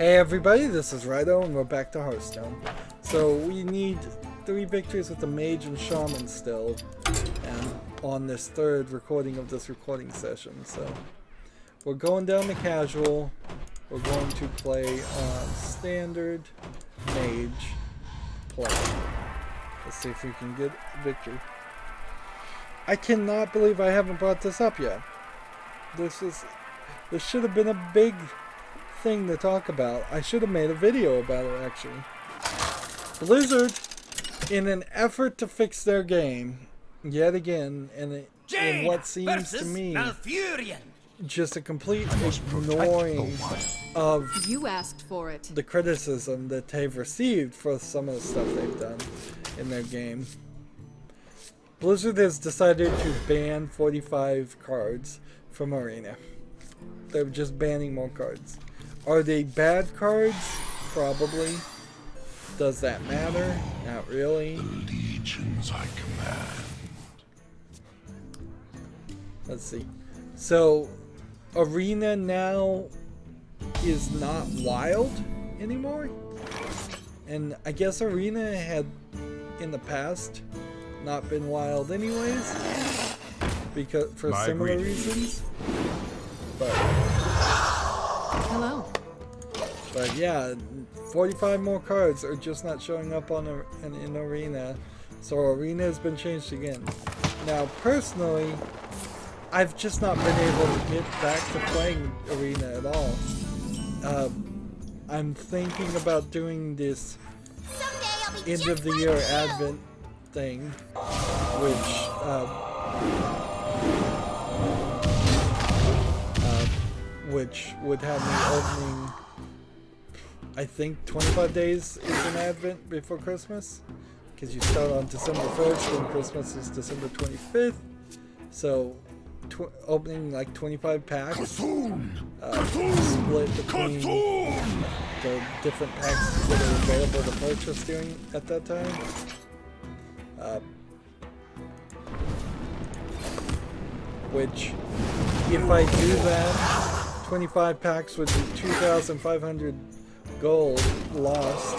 Hey everybody, this is Rydo and we're back to Hearthstone. So we need 3 victories with the Mage and Shaman still, and on this third recording of this recording session. So we're going down to casual. We're going to play on standard Mage play. Let's see if we can get victory. I cannot believe I haven't brought this up yet. This should have been a big thing to talk about. I should have made a video about it actually. Blizzard, in an effort to fix their game yet again, and in what seems to me just a complete ignoring of you asked for it, the criticism that they've received for some of the stuff they've done in their game. Blizzard has decided to ban 45 cards from Arena. They're just banning more cards. Are they bad cards? Probably. Does that matter? Not really. The legions I command. Let's see. So, Arena now is not wild anymore? And I guess Arena had, in the past, not been wild anyways. Because, for similar reasons. But... hello. But yeah, 45 more cards are just not showing up on in Arena, so Arena has been changed again. Now, personally, I've just not been able to get back to playing Arena at all. I'm thinking about doing this end of the year Advent thing, which would have me opening, I think 25 days is an Advent before Christmas, because you start on December 1st and Christmas is December 25th, so opening like 25 packs, split between the different packs that are available to purchase at that time. Which, if I do that, 25 packs would be 2,500 gold lost.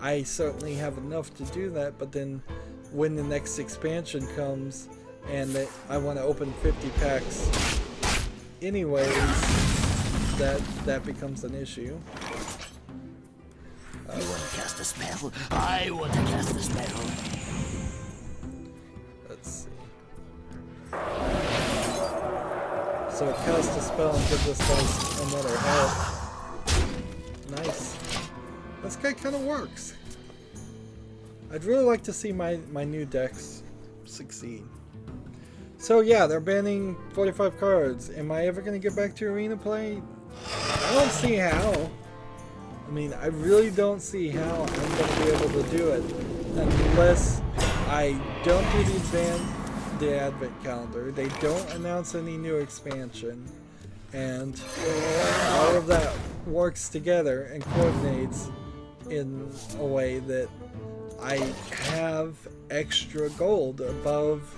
I certainly have enough to do that, but then when the next expansion comes and I want to open 50 packs anyways, that becomes an issue. You want to cast a spell? I want to cast a spell. Let's see. So cast a spell and give this guy another health. Nice. This guy kind of works. I'd really like to see my new decks succeed. So yeah, they're banning 45 cards. Am I ever going to get back to Arena play? I don't see how. I mean, I really don't see how I'm going to be able to do it unless I don't do the Advent calendar, they don't announce any new expansion, and all of that works together and coordinates in a way that I have extra gold above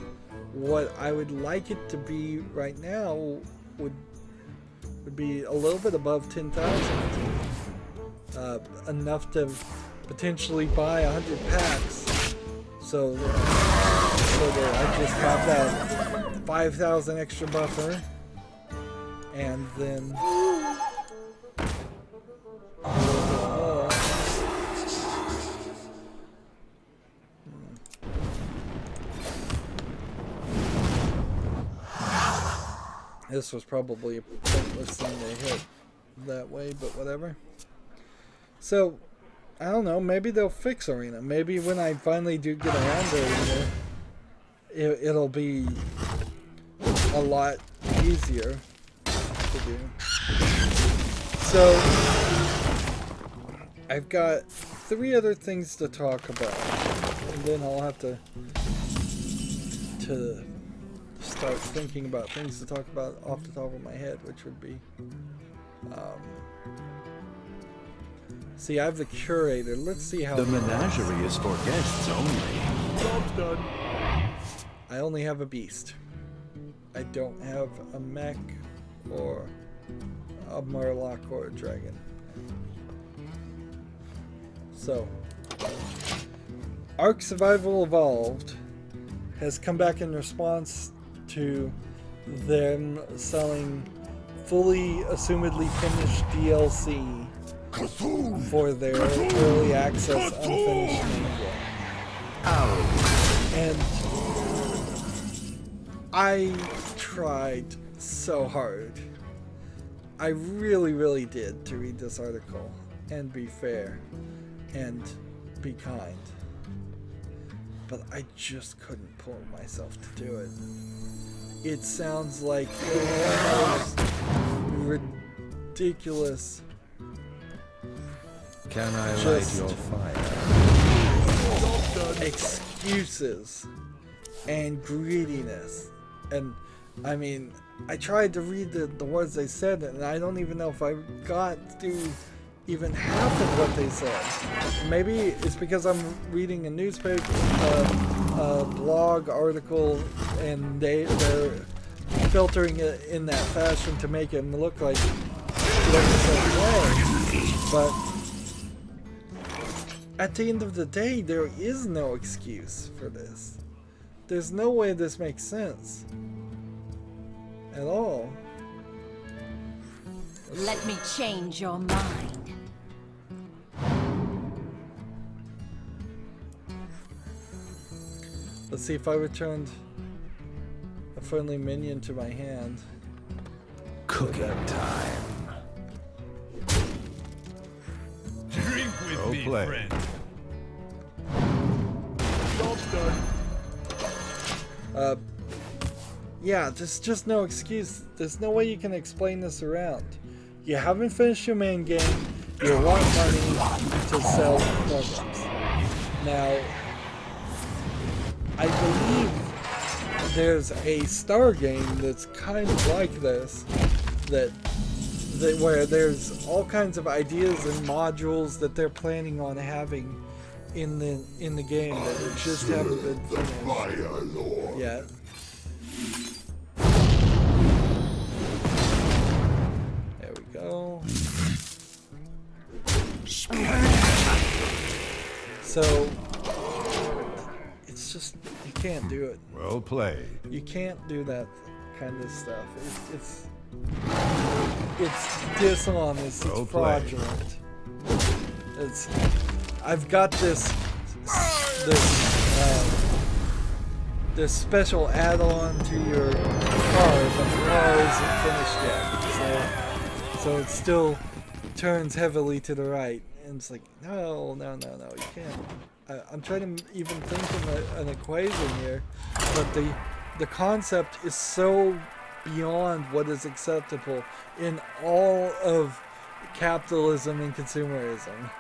what I would like it to be right now. Would be a little bit above 10,000, enough to potentially buy 100 packs. So that I just have that 5,000 extra buffer, and then a little bit more. This was probably a pointless thing to hit that way, but whatever. So, I don't know, maybe they'll fix Arena. Maybe when I finally do get around to Arena, it'll be a lot easier to do. So, I've got 3 other things to talk about, and then I'll have to start thinking about things to talk about off the top of my head, which would be see, I have the curator. Let's see how... The menagerie is for guests only. Job's done. I only have a beast. I don't have a mech or a Murloc or a dragon. So, Ark Survival Evolved has come back in response to them selling fully assumedly finished DLC for their early access unfinished main game. And I tried so hard. I really did to read this article and be fair and be kind. But I just couldn't pull myself to do it. It sounds like the most ridiculous. Can I light your fire? Excuses and greediness. And I mean, I tried to read the words they said, and I don't even know if I got through even half of what they said. Maybe it's because I'm reading a newspaper, a blog article, and they're filtering it in that fashion to make it look like a certain way. But at the end of the day, there is no excuse for this. There's no way this makes sense at all. Let me change your mind. Let's see if I returned a friendly minion to my hand. Cooking time. Drink with Well me, played. friend. Yeah, there's just no excuse. There's no way you can explain this around. You haven't finished your main game. You want money to sell programs. Now, I believe there's a Star game that's kind of like this, where there's all kinds of ideas and modules that they're planning on having in the game that just haven't been finished yet. There we go. So it's just, you can't do it. Well played. You can't do that kind of stuff. It's dishonest. Well It's played. fraudulent. I've got this special add-on to your car, but the car isn't finished yet. So it still turns heavily to the right, and it's like, no, you can't. I'm trying to even think of an equation here, but the concept is so beyond what is acceptable in all of capitalism and consumerism.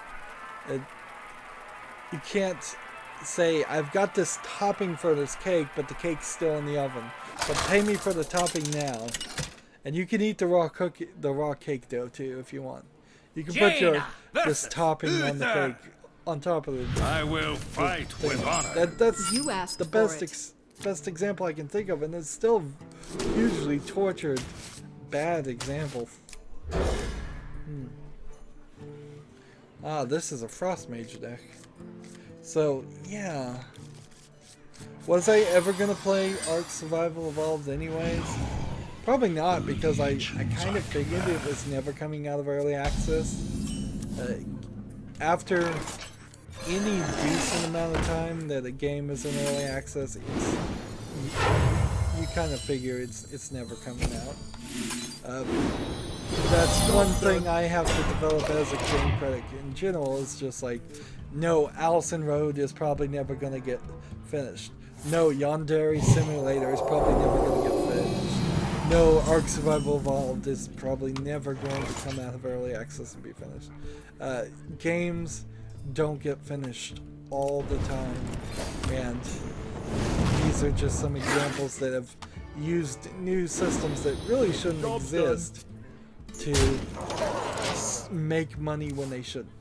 You can't say, I've got this topping for this cake, but the cake's still in the oven. But pay me for the topping now. And you can eat the raw cake dough too if you want. You can put this topping on the cake on top of it. I will fight with honor. That's You asked the for best example I can think of, and it's still hugely tortured, bad example. Ah, this is a Frost Mage deck. So, yeah. Was I ever gonna play Ark Survival Evolved anyways? Probably not, because I kind of figured it was never coming out of early access. After any decent amount of time that a game is in early access, you kind of figure it's never coming out. That's one thing I have to develop as a game critic in general, is just like, no, Allison Road is probably never going to get finished. No, Yandere Simulator is probably never going to get finished. No, Ark Survival Evolved is probably never going to come out of early access and be finished. Games don't get finished all the time, and these are just some examples that have used new systems that really shouldn't exist to make money when they shouldn't.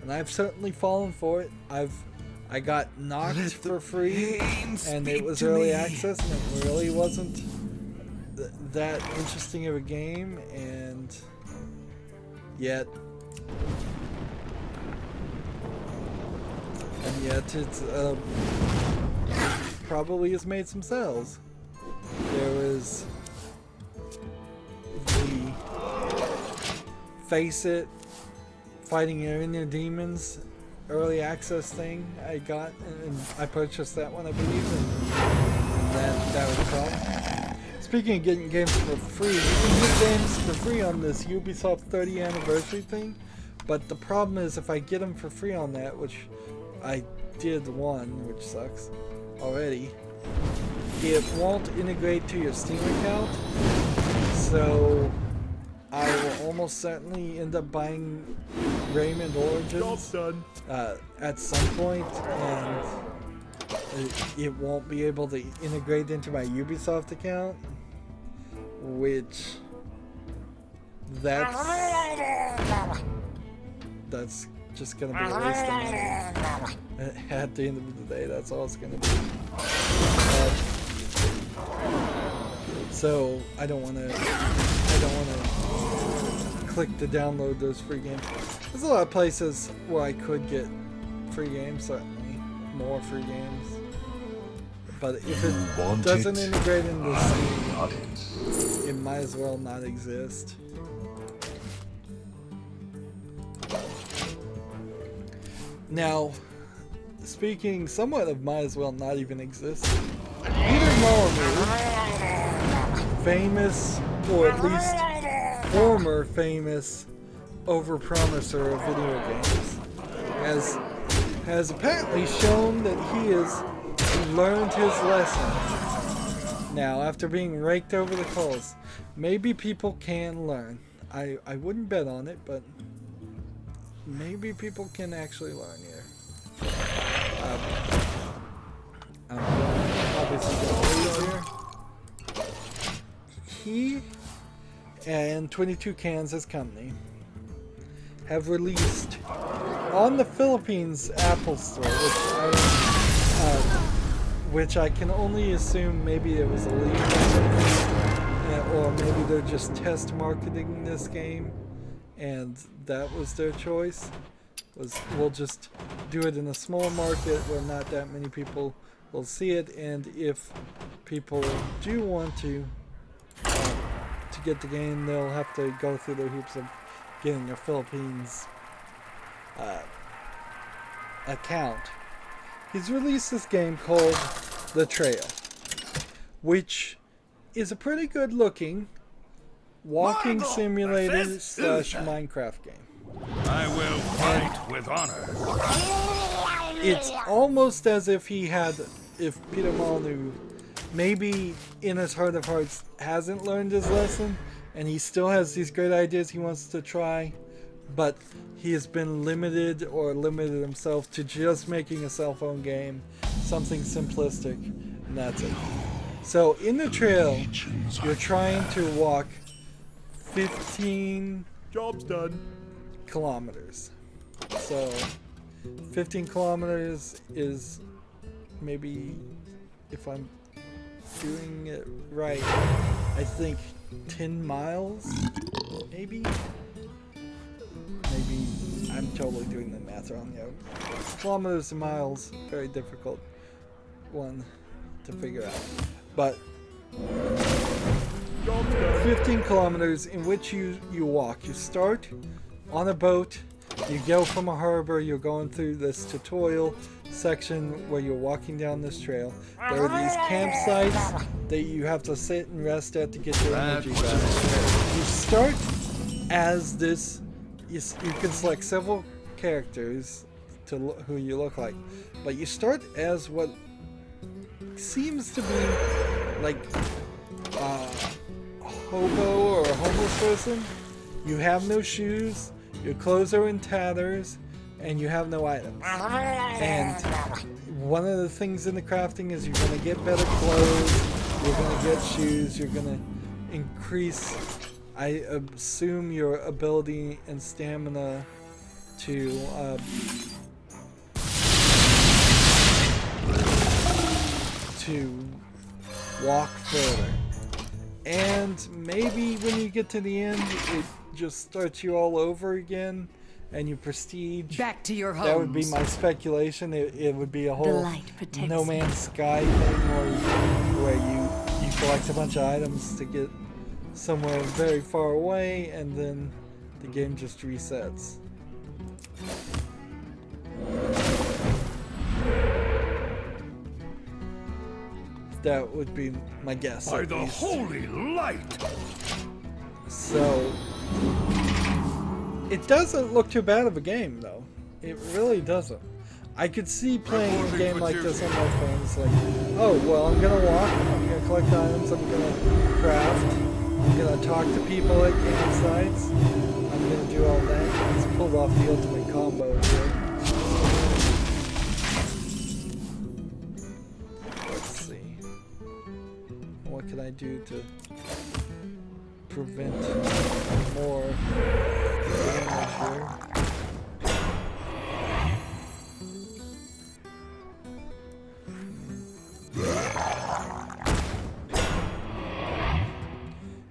And I've certainly fallen for it. I got knocked for free, and it was early access, and it really wasn't that interesting of a game, and yet and yet it's probably has made some sales. There was the Face It Fighting Your Inner Demons early access thing I got, and I purchased that one, I believe, and that was fun. Speaking of getting games for free, you can get games for free on this Ubisoft 30th anniversary thing, but the problem is if I get them for free on that, which I did one, which sucks already, it won't integrate to your Steam account, so I will almost certainly end up buying Rayman Origins at some point, and it won't be able to integrate into my Ubisoft account, which that's just gonna be a waste of money. At the end of the day, that's all it's gonna be. So I don't wanna click to download those free games. There's a lot of places where I could get free games, certainly more free games. But if it doesn't integrate into Steam, it might as well not exist. Now, speaking somewhat of might as well not even exist, Peter Molyneux, famous, or at least former famous overpromiser of video games, has apparently shown that he has learned his lesson. Now, after being raked over the coals, maybe people can learn. I wouldn't bet on it, but maybe people can actually learn here. I'm obviously going to leave here. He and 22 Kansas Company have released on the Philippines Apple Store, which I can only assume maybe it was a leak, or maybe they're just test marketing this game, and that was their choice. We'll just do it in a small market where not that many people will see it, and if people do want to get the game, they'll have to go through the hoops of getting a Philippines account. He's released this game called The Trail, which is a pretty good looking walking simulator / Minecraft game. I will fight with honor. It's almost as if if Peter Molyneux, maybe in his heart of hearts, hasn't learned his lesson, and he still has these great ideas he wants to try, but he has been limited himself to just making a cell phone game, something simplistic, and that's it. So in The Trail, you're trying to walk 15 kilometers. So 15 kilometers is maybe, if I'm doing it right, I think 10 miles, maybe I'm totally doing the math wrong here. Kilometers to miles, very difficult one to figure out, but 15 kilometers in which you walk. You start on a boat, you go from a harbor, you're going through this tutorial section where you're walking down this trail. There are these campsites that you have to sit and rest at to get your energy back. You start as this, you can select several characters to who you look like, but you start as what seems to be like a hobo or a homeless person. You have no shoes, your clothes are in tatters, and you have no items. And one of the things in the crafting is you're going to get better clothes, you're going to get shoes, you're going to increase, I assume, your ability and stamina to walk further. And maybe when you get to the end, it just starts you all over again, and you prestige. Back to your homes. That would be my speculation. It would be a The whole light protects No me. Man's Sky thing where you collect a bunch of items to get somewhere very far away, and then the game just resets. That would be my guess. By at the least. holy light! So it doesn't look too bad of a game, though. It really doesn't. I could see playing a game like this on my phone. It's like, oh well, I'm gonna walk, I'm gonna collect items, I'm gonna craft, I'm gonna talk to people at campsites, I'm gonna do all that. It's pulled off the ultimate combo here. Let's see. What can I do to prevent more damage here?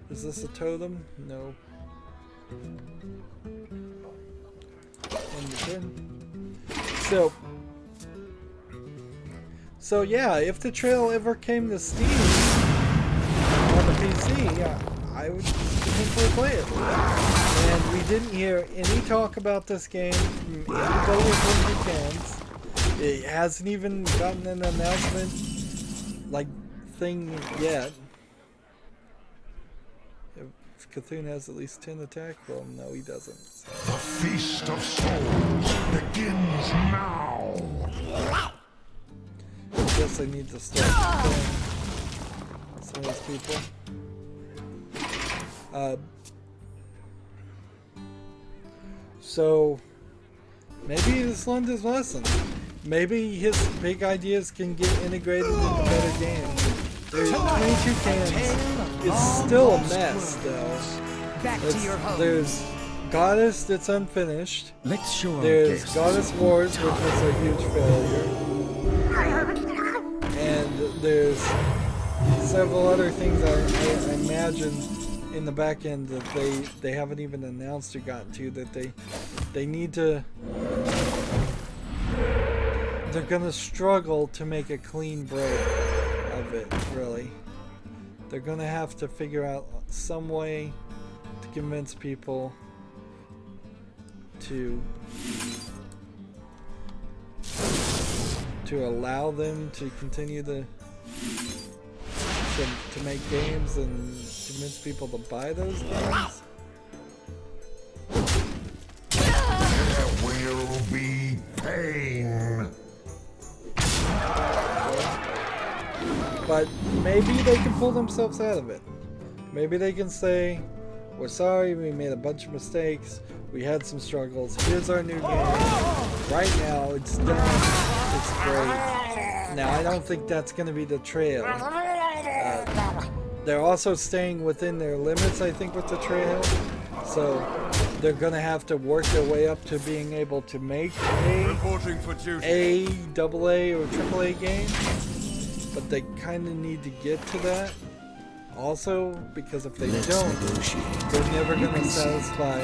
Is this a totem? No. And you're good. So yeah, if the trail ever came to Steam on the PC, yeah, I would potentially play it. And we didn't hear any talk about this game from anybody from the fans. It hasn't even gotten an announcement like thing yet. If Cthulhu has at least 10 attack, well, no, he doesn't. So. The Feast of Souls begins now! I guess I need to start killing some of these people. So maybe this learned his lesson. Maybe his big ideas can get integrated into better games. There's 22 cans. It's still a mess, though. Back to your homes. There's Goddess that's unfinished. Let's show our There's guests. Goddess Wars, which was a huge failure. And there's several other things I imagine in the back end that they haven't even announced or gotten to, that they need to. They're gonna struggle to make a clean break of it, really. They're gonna have to figure out some way to convince people to allow them to continue to make games and convince people to buy those games. There will be pain! But maybe they can pull themselves out of it. Maybe they can say, we're sorry, we made a bunch of mistakes, we had some struggles, here's our new game. Right now, it's done, it's great. Now, I don't think that's going to be the trail. They're also staying within their limits, I think, with the trail. So, they're going to have to work their way up to being able to make Reporting for duty. AA or AAA game. But they kind of need to get to that. Also, because if they don't, they're never going to satisfy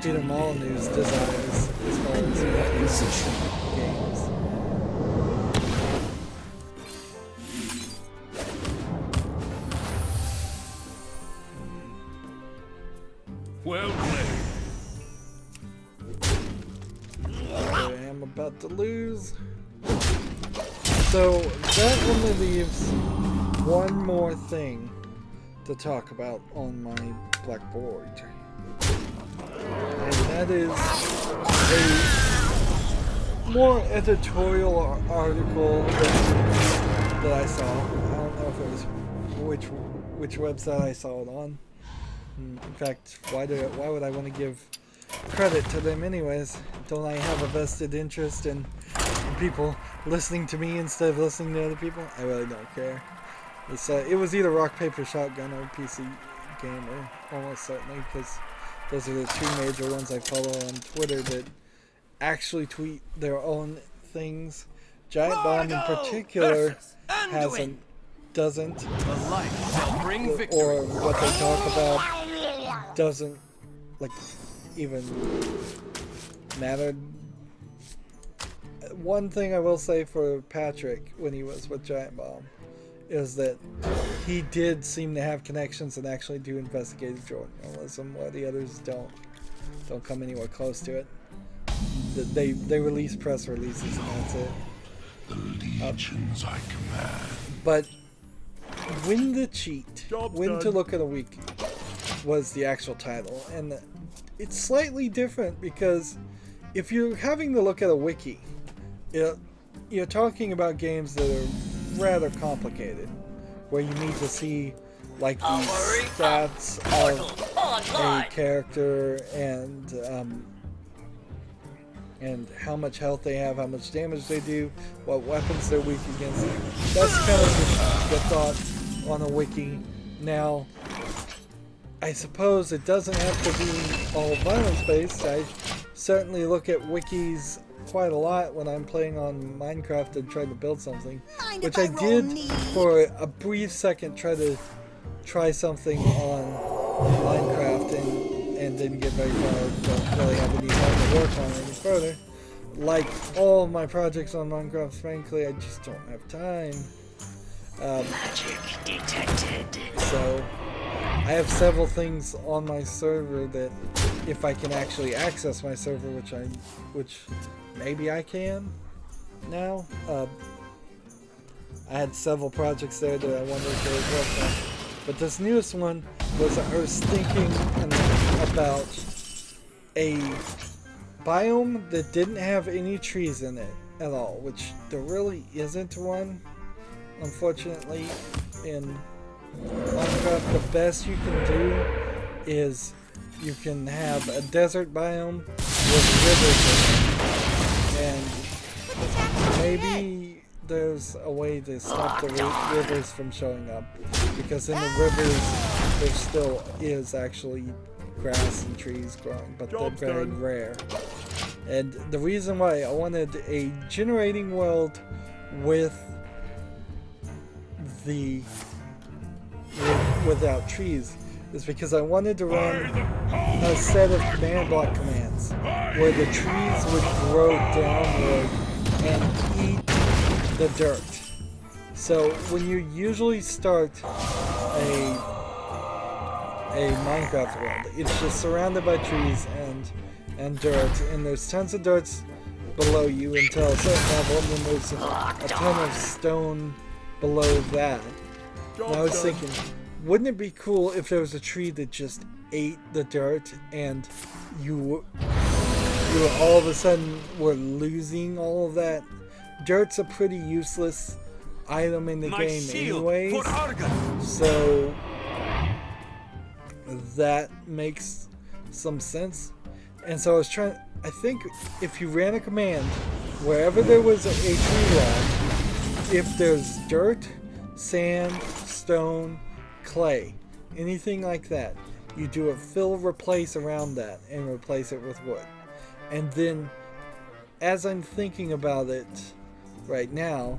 Peter Molyneux's desires as far as making games. Well played. Okay, I'm about to lose. So that only leaves one more thing to talk about on my blackboard. And that is a more editorial article that I saw. I don't know if it was which website I saw it on. In fact, why would I want to give credit to them anyways? Don't I have a vested interest in people listening to me instead of listening to other people? I really don't care. It was either Rock Paper Shotgun or PC Gamer, almost certainly, because those are the two major ones I follow on Twitter that actually tweet their own things. Giant Bomb in particular doesn't, The light shall bring victory. or what they talk about doesn't like even mattered. One thing I will say for Patrick when he was with Giant Bomb is that he did seem to have connections and actually do investigative journalism, while the others don't come anywhere close to it. They release press releases and that's it. The legions I command. But when to cheat, when to look at a wiki was the actual title, and it's slightly different because if you're having to look at a wiki, you're talking about games that are rather complicated, where you need to see like the stats of a character and how much health they have, how much damage they do, what weapons they're weak against. That's kind of the thought on a wiki. Now, I suppose it doesn't have to be all violence-based. I certainly look at wikis quite a lot when I'm playing on Minecraft and trying to build something, which I did for a brief second try something on Minecraft and didn't get very far. Don't really have any time to work on it any further. Like all my projects on Minecraft, frankly, I just don't have time. Magic detected. So I have several things on my server that, if I can actually access my server, which maybe I can now. I had several projects there that I wondered if they would work on. But this newest one was I was thinking about a biome that didn't have any trees in it at all, which there really isn't one, unfortunately. In Warcraft, the best you can do is you can have a desert biome with rivers in it, and maybe there's a way to stop the rivers from showing up, because in the rivers there still is actually grass and trees growing, but they're very rare. And the reason why I wanted a generating world without trees is because I wanted to run a set of command block commands where the trees would grow downward and eat the dirt. So when you usually start a Minecraft world, it's just surrounded by trees and dirt, and there's tons of dirt below you until a certain level, and then there's a ton of stone below that. And I was thinking, wouldn't it be cool if there was a tree that just ate the dirt and you all of a sudden were losing all of that? Dirt's a pretty useless item in the game anyways, so that makes some sense. And so I think if you ran a command wherever there was a tree log, if there's dirt, sand, stone, clay, anything like that, you do a fill replace around that and replace it with wood. And then, as I'm thinking about it right now,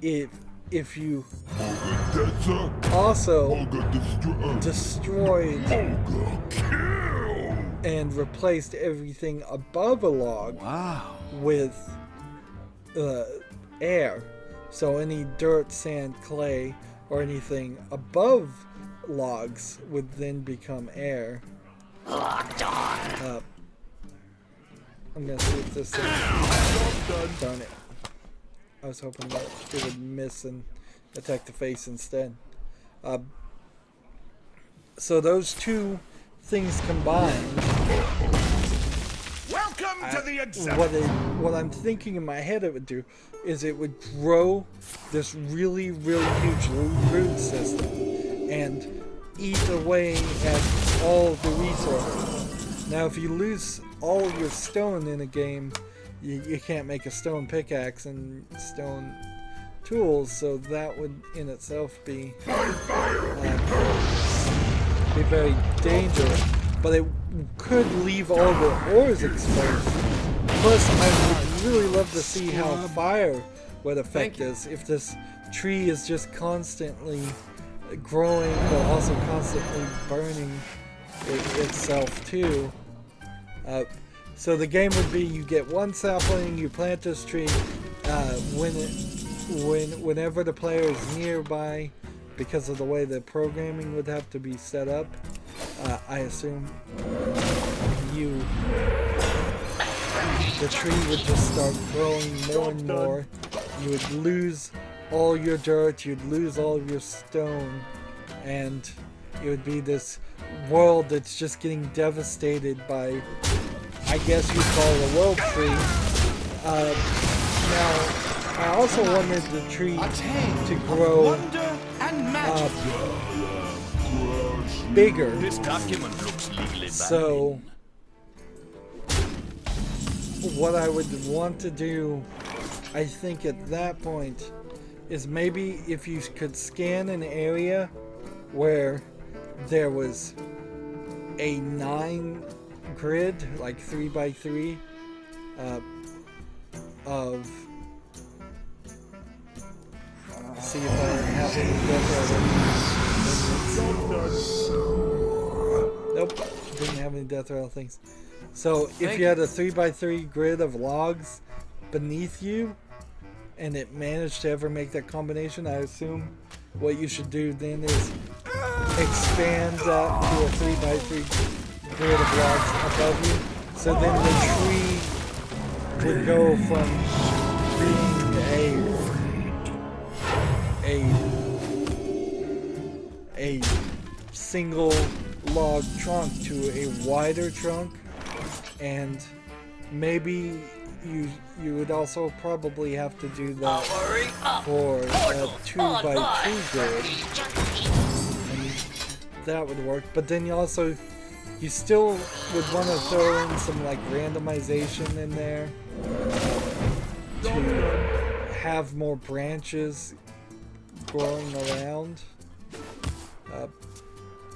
if you also destroyed and replaced everything above a log with air, so any dirt, sand, clay, or anything above logs would then become air. Locked on. I'm gonna see if this thing... Darn it. I was hoping that it would miss and attack the face instead. So those two things combined... Welcome to the exhibit. What I'm thinking in my head it would do is it would grow this really, really huge root system and eat away at all of the resources. Now, if you lose all of your stone in a game, you can't make a stone pickaxe and stone tools, so that would in itself be very dangerous. But it could leave all the ores exposed. Plus, I would really love to see how fire would affect this. If this tree is just constantly growing, but also constantly burning itself too. So the game would be you get one sapling, you plant this tree. Whenever the player is nearby, because of the way the programming would have to be set up, I assume the tree would just start growing more and more. You would lose all your dirt, you'd lose all of your stone, and it would be this world that's just getting devastated by, I guess you'd call it a world tree. Now, I also wanted the tree to grow bigger. This document looks legally So, what I would want to do, I think at that point, is maybe if you could scan an area where there was a 9 grid, like 3x3, of, see if I have any death rattle. Nope, didn't have any death rattle things. So if you had a 3x3 grid of logs beneath you, and it managed to ever make that combination, I assume what you should do then is expand that to a 3x3 grid of logs above you. So then the tree would go from being a single log trunk to a wider trunk, and maybe you would also probably have to do that for a 2x2 grid, and that would work. But then you still would want to throw in some like randomization in there to have more branches growing around.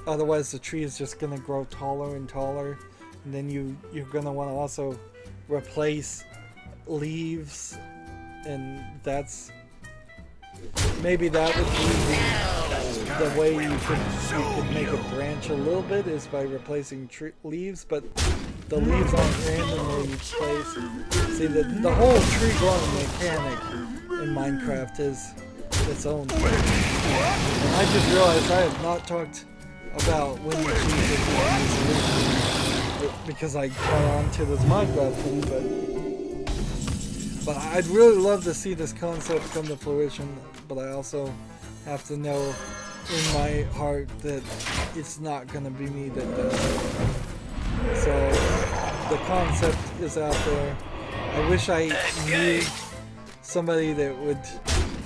Otherwise the tree is just going to grow taller and taller, and then you're going to want to also replace leaves, and that's maybe that would be the way you could make a branch a little bit, is by replacing leaves, but the leaves aren't randomly placed. See, the whole tree growing mechanic in Minecraft is its own thing. And I just realized I have not talked about when the trees are because I caught on to this Minecraft thing, but I'd really love to see this concept come to fruition, but I also have to know in my heart that it's not going to be me that does it. So the concept is out there. I wish I knew somebody that would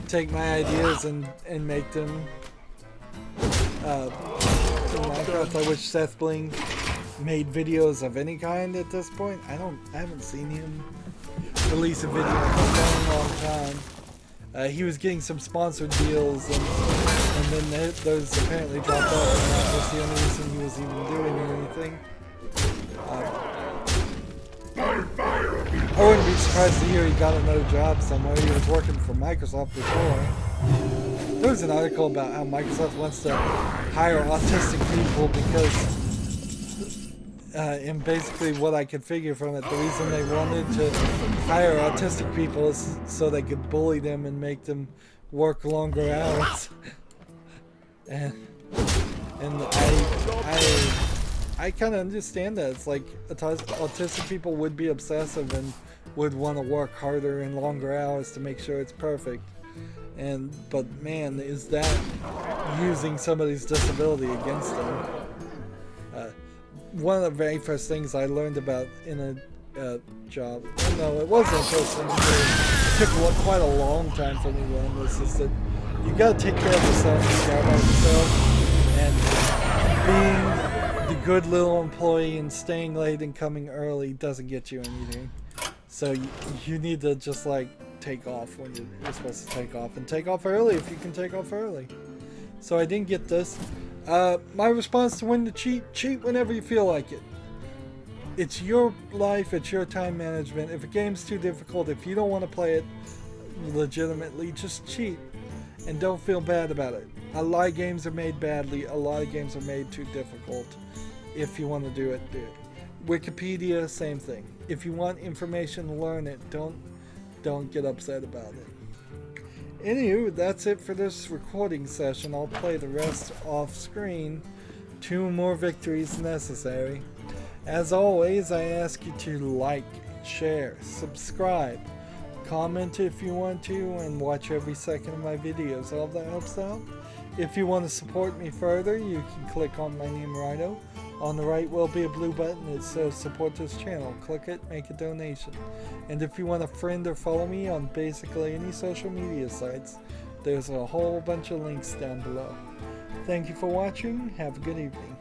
take my ideas and make them in Minecraft. I wish Seth Bling made videos of any kind at this point. I haven't seen him release a video in a long time. He was getting some sponsored deals, and then those apparently dropped off, and that was the only reason he was even doing anything. I wouldn't be surprised to hear he got another job somewhere. He was working for Microsoft before. There was an article about how Microsoft wants to hire autistic people because, and basically what I could figure from it, the reason they wanted to hire autistic people is so they could bully them and make them work longer hours. and I kind of understand that. It's like autistic people would be obsessive and would want to work harder and longer hours to make sure it's perfect. But man, is that using somebody's disability against them? One of the very first things I learned about in a job, no, it wasn't the first thing, it took quite a long time for me to learn this, is that you gotta take care of yourself and care about yourself, and being the good little employee and staying late and coming early doesn't get you anything. So you need to just like take off when you're supposed to take off, and take off early if you can take off early. So I didn't get this. My response to when to cheat whenever you feel like it. It's your life, it's your time management. If a game's too difficult, if you don't want to play it legitimately, just cheat and don't feel bad about it. A lot of games are made badly, a lot of games are made too difficult. If you want to do it, do it. Wikipedia, same thing. if you want information, learn it. Don't get upset about it. Anywho, that's it for this recording session. I'll play the rest off screen. 2 more victories necessary. As always, I ask you to like, share, subscribe, comment if you want to, and watch every second of my videos. All that helps out. If you want to support me further, you can click on my name, Rydo. On the right will be a blue button that says support this channel. Click it, make a donation. And if you want to friend or follow me on basically any social media sites, there's a whole bunch of links down below. Thank you for watching. Have a good evening.